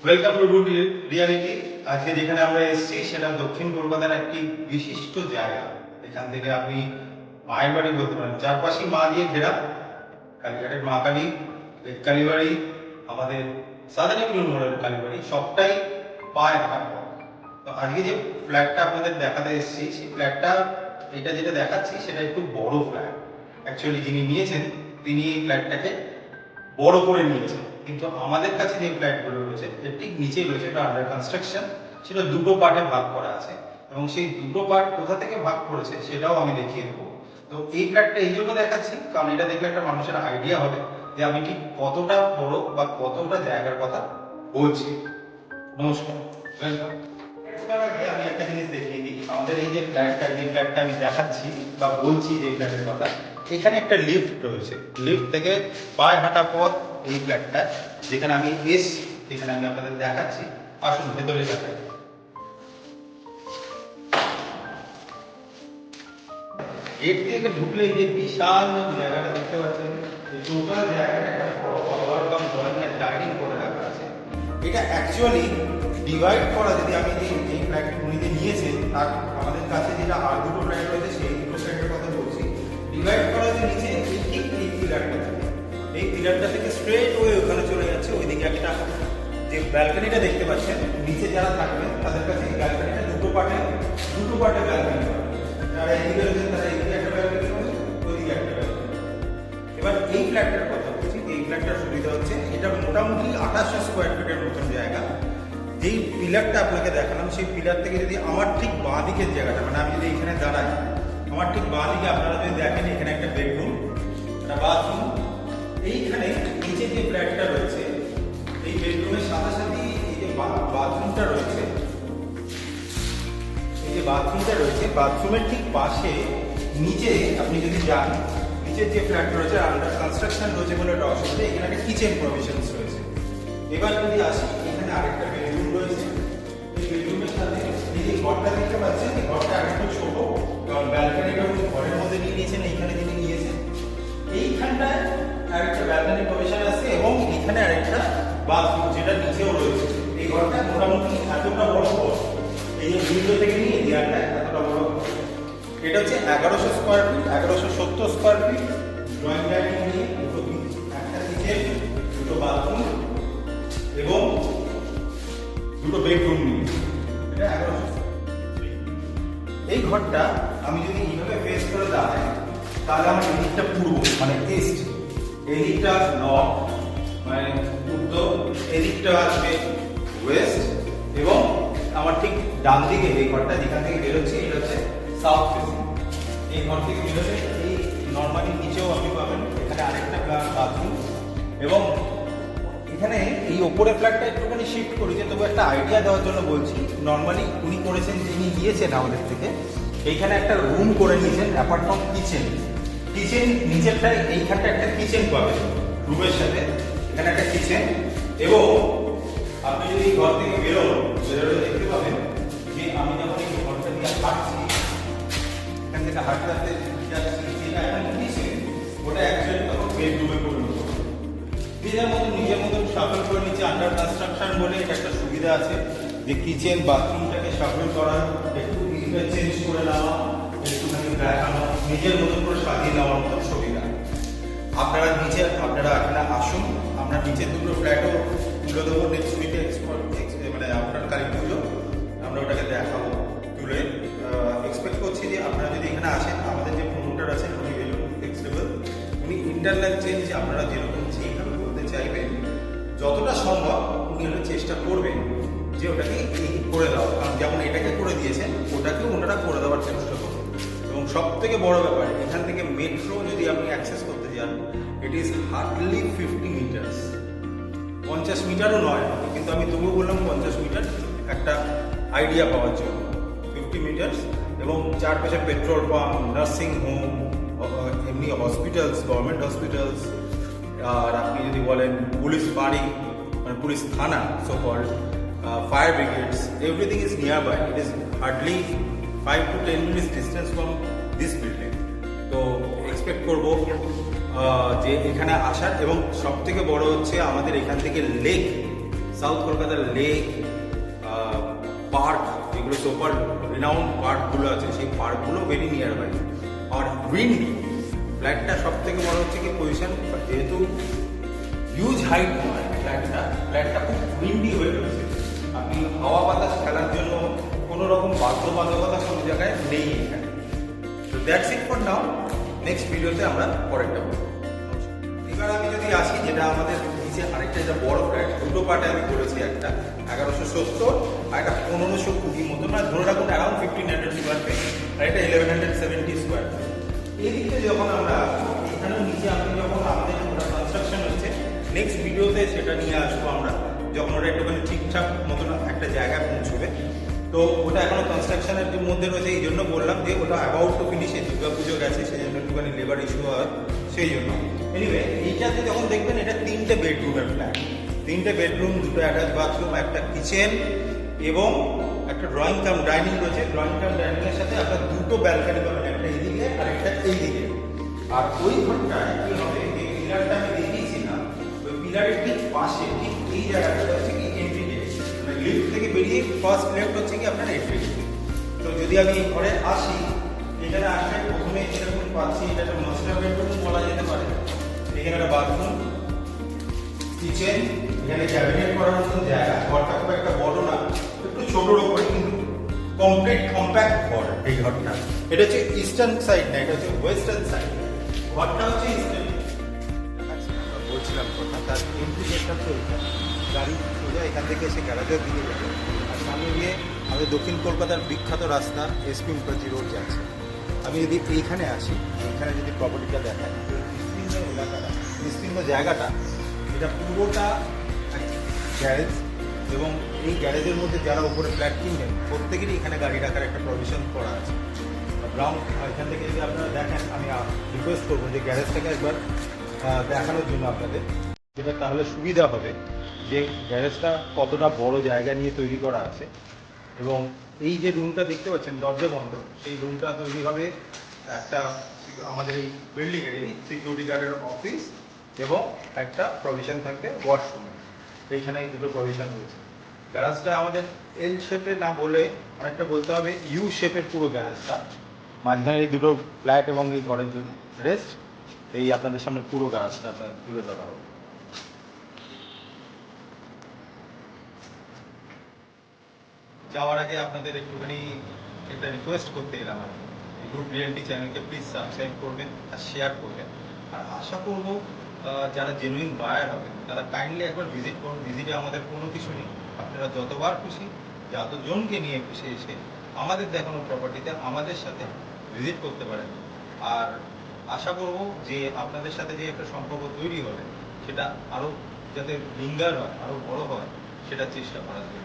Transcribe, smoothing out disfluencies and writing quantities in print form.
Welcome to root reality. আজকে যেখানে আমরা এসেছি সেটা দক্ষিণ কলকাতার একটি বিশিষ্ট জায়গা। এখান থেকে আপনি মায়ের বাড়ি বলতে পারেন, চারপাশে মা দিয়ে ঘেরা। কালীঘাটের মা কালী, কালীবাড়ি, আমাদের সাদানিপুর মোড়ের কালীবাড়ি, সবটাই পায়ে হাঁটা পথ। তো আজকে যে ফ্ল্যাটটা আপনাদের দেখাতে এসেছি, সেই ফ্ল্যাটটা এটা যেটা দেখাচ্ছি সেটা একটু বড় ফ্ল্যাট। অ্যাকচুয়ালি যিনি নিয়েছেন তিনি এই ফ্ল্যাটটাকে বড় করে নিয়েছে, কিন্তু আমাদের কাছে যে ফ্ল্যাটগুলো রয়েছে এর ঠিক নিচেই রয়েছে একটা আন্ডার কনস্ট্রাকশন, সেটা দুটো পার্টে ভাগ করা আছে এবং সেই দুটো পার্ট কোথা থেকে ভাগ করেছে সেটাও আমি দেখিয়ে দেবো। তো এই ফ্ল্যাটটা এই জন্য দেখাচ্ছি কারণ এটা দেখলে একটা মানুষের আইডিয়া হবে যে আমি ঠিক কতটা বড় বা কতটা জায়গার কথা বলছি। নমস্কার, ওয়েলকাম। তার আগে আমি একটা জিনিস দেখিয়ে দিই, আমাদের এই যে ফ্ল্যাটটা আমি দেখাচ্ছি বা বলছি যে ফ্ল্যাটের কথা, এখানে একটা লিফট রয়েছে। লিফট থেকে পায়ে হাঁটা পথ এই ফ্ল্যাটটা, যেখানে আমি এসছি, যেখানে আমি আপনাদের দেখাচ্ছি। আসুন ভেতরে দেখাই। গেট থেকে ঢুকলে এই যে বিশাল জায়গাটা দেখতে পাচ্ছেন, এই টোটাল জায়গাটা একটা বড় খাবার কাম ধরনের ডাইনিং করে রাখা আছে। এটা অ্যাকচুয়ালি ডিভাইড করা, যদি আমি এই ফ্ল্যাট উনি যে নিয়েছে তার আমাদের কাছে যেটা আর দুটো ফ্ল্যাট রয়েছে সেই দুটো ফ্ল্যাটের কথা বলছি। ডিভাইড করা যে নিচে ঠিক এই পিলারটা থেকে, এই পিলারটা থেকে স্ট্রেট ওয়ে ওখানে চলে যাচ্ছে। ওইদিকে একটা যে ব্যালকনিটা দেখতে পাচ্ছেন, নিচে যারা থাকবেন তাদের কাছে এই ব্যালকনিটা দুটো পার্টে ব্যালকনি হবে। যারা এইদিকে রয়েছেন তারা এইদিকে একটা ব্যালকনি হবে, ওইদিকে একটা ব্যালকনি। এবার এই ফ্ল্যাটটার কথা বলছি। এই ফ্ল্যাটটার সুবিধা হচ্ছে এটা মোটামুটি 2800 স্কোয়ার ফিটের মতন জায়গা। যেই পিলারটা আপনাকে দেখালাম সেই পিলার থেকে যদি আমার ঠিক বাঁ দিকের জায়গাটা, মানে আমি যদি এখানে দাঁড়াই, আমার ঠিক বাঁ দিকে আপনারা যদি দেখেন এখানে একটা বেডরুম, একটা বাথরুম। এইখানে নিচে যে ফ্ল্যাটটা রয়েছে এই বেডরুমের সাথে সাথে এই যে বাথরুমটা রয়েছে, এই যে বাথরুমটা রয়েছে, বাথরুমের ঠিক পাশে নিচে আপনি যদি যান, নিচের যে ফ্ল্যাট রয়েছে আন্ডার কনস্ট্রাকশন রয়েছে বলে একটা অসুবিধা, এখানে একটা কিচেন প্রভিশনস রয়েছে। এবার যদি আসি, এখানে আরেকটা বেডরুম রয়েছে। এই বেডরুমের সাথে এই যে ঘরটা দেখতে পাচ্ছেন, এই ঘরটা আরেকটু ছোট, কারণ ব্যালকনিটা ঘরের মধ্যে নিয়ে নিয়েছেন, এইখানে যিনি নিয়েছেন। এইখানটায় আরেকটা ব্যালকনি প্রভিশন আছে এবং এখানে আরেকটা বাথরুম যেটা নিচেও রয়েছে। এই ঘরটা মোটামুটি এতটা বড় ঘর, এই যে উইন্ডো থেকে নিয়ে দেওয়াটা এতটা বড় ঘর। এটা হচ্ছে 1100 square feet, 1170 square feet. Drawing dining নিয়ে একটা কিচেন, দুটো বাথরুম এবং দুটো বেডরুম নিয়ে এটা 1100। এই ঘরটা আমি যদি এইভাবে ফেস করে দাঁড়াই, তাহলে আমার এদিকটা পূর্ব মানে ইস্ট, এদিকটা নর্থ মানে উত্তর, এদিকটা আসবে ওয়েস্ট এবং আমার ঠিক ডান দিকে এই ঘরটা যেখান থেকে বেরোচ্ছে এটা হচ্ছে সাউথ ফেসিং। এই ঘর থেকে বেরোলে এই নর্মালি নিচেও আপনি পাবেন এখানে আরেকটা বাথরুম এবং এখানে এই ওপরে ফ্ল্যাটটা একটুখানি শিফট করেছে, তবু একটা আইডিয়া দেওয়ার জন্য বলছি। নর্মালি উনি করেছেন, যিনি নিয়েছেন আমাদের থেকে, এইখানে একটা রুম করে নিয়েছেন অ্যাপার্ট ফ্রম কিচেন। কিচেন নিচেরটায় এইখানটা একটা কিচেন পাবেন রুমের সাথে, এখানে একটা কিচেন। এবং আপনি যদি ঘর থেকে বেরোলে দেখতে পাবেন যে আমি যখন এই ঘরটা দিয়ে হাঁটছি, এখান থেকে হাঁটতে হাঁটতে যাচ্ছি, যেটা এখন কিচেন ওটা অ্যাকচুয়ালি তখন বেডরুমে পরিণত হবে। নিজের মতন শাফল করে নিচ্ছে। আন্ডার কনস্ট্রাকশন বলে এটা একটা সুবিধা আছে যে কিচেন বাথরুমটাকে শাফল করা, একটু চেঞ্জ করে নেওয়া, একটুখানি দেখানো, নিজের মতন করে সাজিয়ে নেওয়ার মতো সুবিধা। আপনারা এখানে আসুন, আমরা নিচের দুটো ফ্ল্যাটও তুলে দেবো নেক্সট উইকে, মানে আপনার কালী পুজো আমরা ওটাকে দেখাবো তুলে। এক্সপেক্ট করছি যে আপনারা যদি এখানে আসেন, আমাদের যে প্রমোটার আছেন উনি ফ্লেক্সিবল, উনি ইন্টারনাল চেঞ্জ আপনারা যেরকম যেভাবে করতে চাইবেন যতটা সম্ভব উনি চেষ্টা করবেন যে ওটাকে করে দেওয়া। কারণ যেমন এটাকে করে দিয়েছেন ওটাকেও ওনারা করে দেওয়ার চেষ্টা করবেন। এবং সব থেকে বড় ব্যাপার, এখান থেকে মেট্রো যদি আপনি অ্যাক্সেস করতে যান, ইট ইজ হার্ডলি 50 মিটার্স, 50 মিটারও নয়, কিন্তু আমি তবুও বললাম 50 মিটার একটা আইডিয়া পাওয়ার জন্য। 50 মিটার্স এবং চারপাশে পেট্রোল পাম্প, নার্সিং হোম, এমনি হসপিটালস, গভর্নমেন্ট হসপিটালস, আর আপনি যদি বলেন পুলিশ বাড়ি মানে পুলিশ থানা, so called fire brigades, everything is nearby. It is hardly 5 to 10 minutes distance from this building. তো এক্সপেক্ট করবো যে এখানে আসার। এবং সব থেকে বড় হচ্ছে আমাদের এখান থেকে লেক সাউথ কলকাতার লেক, পার্ক, যেগুলো সুপার রিনাউন্ড পার্কগুলো আছে, সেই পার্কগুলো ভেরি নিয়ার বাই। আর উইন্ডি ফ্ল্যাটটা সব থেকে বড় হচ্ছে কি পজিশন, যেহেতু হিউজ হাইট নয় ফ্ল্যাটটা খুব উইন্ডি হয়ে রয়েছে। আপনি হাওয়া বাতাস খেলার জন্য কোনো রকম বাধ্যবাধকতা কোনো জায়গায় নেই এখানে। তো that's it for now. Next ভিডিওতে আমরা পরেরটা বলবো। এবার আমি যদি আসি, যেটা আমাদের নিচে আরেকটা যেটা বড় ফ্ল্যাট, দুটো পার্টে আমি করেছি, একটা 1170 আর একটা 1520 মতো, মানে ধরে রাখুন অ্যারাউন্ড 1500 স্কোয়ার ফিট, আর এটা 1170 স্কোয়ার ফিট। এদিকে যখন আমরা এখানেও নিচে আপনি যখন আমাদের ওটা কনস্ট্রাকশন হচ্ছে, নেক্সট ভিডিওতে সেটা নিয়ে আসবো আমরা, যখন ওটা একটুখানি ঠিকঠাক মতন একটা জায়গায় পৌঁছবে। তো ওটা এখনো কনস্ট্রাকশনের মধ্যে রয়েছে, এই জন্য বললাম যে ওটা অ্যাবাউট টু ফিনিশে, দুর্গা পুজো গেছে, সেই জন্য একটুখানি লেবার ইস্যু হয়, সেই জন্য। এনিওয়ে, এইটাতে যখন দেখবেন এটা 3টে বেডরুমের ফ্ল্যাট, 3টে বেডরুম, 2টো অ্যাটাচ বাথরুম, একটা কিচেন এবং একটা ড্রয়িং কাম ডাইনিং রয়েছে। ড্রয়িং কাম ডাইনিং এর সাথে আপনার 2টো ব্যালকনি পাবেন, একটা এইদিকে আর একটা এইদিকে। আর ওই ঘরটায় কি হবে, যে পিলারটা আমি দেখিয়েছি না, ওই পিলারের ঠিক পাশে, ঠিক এই জায়গাটা হচ্ছে কি এন্ট্রি গেট, মানে লিফট থেকে বেরিয়ে ফার্স্ট লেফট হচ্ছে কি আপনার এন্ট্রি গেট। তো যদি আমি এই ঘরে আসি, এখানে আসলে প্রথমে যেরকম পাচ্ছি, এটা একটা মাস্টার বেডরুম বলা যেতে পারে। এখানে একটা বাথরুম, কিচেন, এখানে ক্যাবিনেট করার মতন জায়গা। ঘরটা খুব একটা বড় না, একটু ছোটর উপরে, কিন্তু কমপ্লিট কম্প্যাক্ট ঘর এই ঘরটা। এটা হচ্ছে ইস্টার্ন সাইড না, এটা হচ্ছে ওয়েস্টার্ন সাইড। ঘরটা হচ্ছে ইস্টার্ন। বলছিলাম কথা, তার এন্ট্রি গেটটা তো গাড়ি সোজা এখান থেকে এসে গ্যারাজের দিকে যাবে, আর সামনে গিয়ে আমাদের দক্ষিণ কলকাতার বিখ্যাত রাস্তা এসপি মুখার্জি রোড যাচ্ছে। আমি যদি এইখানে আসি, এইখানে যদি প্রপার্টিটা দেখাই, বিস্তীর্ণ এলাকাটা, বিস্তীর্ণ জায়গাটা, এটা পুরোটা গ্যারেজ, এবং এই গ্যারেজের মধ্যে যারা উপরে ফ্ল্যাট কিনবেন প্রত্যেকেরই এখানে গাড়ি রাখার একটা প্রভিশন করা আছে। গ্রাউন্ড এখান থেকে যদি আপনারা দেখেন, আমি রিকোয়েস্ট করবো যে গ্যারেজটাকে একবার দেখানোর জন্য আপনাদের, যেটা তাহলে সুবিধা হবে যে গ্যারেজটা কতটা বড় জায়গা নিয়ে তৈরি করা আছে। এবং এই যে রুমটা দেখতে পাচ্ছেন দরজা বন্ধ, সেই রুমটা তৈরি হবে একটা আমাদের এই বিল্ডিংয়ের সিকিউরিটি গার্ডের অফিস, এবং একটা প্রভিশন থাকবে ওয়াশরুম। এইখানে এই দুটো প্রভিশন রয়েছে। গ্যারেজটা আমাদের এল শেপে না বলে অনেকটা বলতে হবে ইউ শেপের পুরো গ্যারেজটা। মাঝখানে এই দুটো ফ্ল্যাট এবং এই ঘরের জন্য রেস্ট, এই আপনাদের সামনে পুরো গ্যারেজটা আপনার তুলে ধরা হবে। যাওয়ার আগে আপনাদের একটুখানি একটা রিকোয়েস্ট করতে এলাম, এই গ্রুপ রিয়েলিটি চ্যানেলকে প্লিজ সাবস্ক্রাইব করবেন আর শেয়ার করবেন। আর আশা করব যারা জেনুইন বায়ার হবে তারা কাইন্ডলি একবার ভিজিট করুন। ভিজিটে আমাদের কোনো কিছু নেই, আপনারা যতবার খুশি, যতজনকে নিয়ে খুশি এসে আমাদের দেখানো প্রপার্টিতে আমাদের সাথে ভিজিট করতে পারেন। আর আশা করব যে আপনাদের সাথে যে একটা সম্পর্ক তৈরি হবে, সেটা আরও যাতে লিঙ্গার হয়, আরও বড় হয়, সেটা চেষ্টা করা যাবে।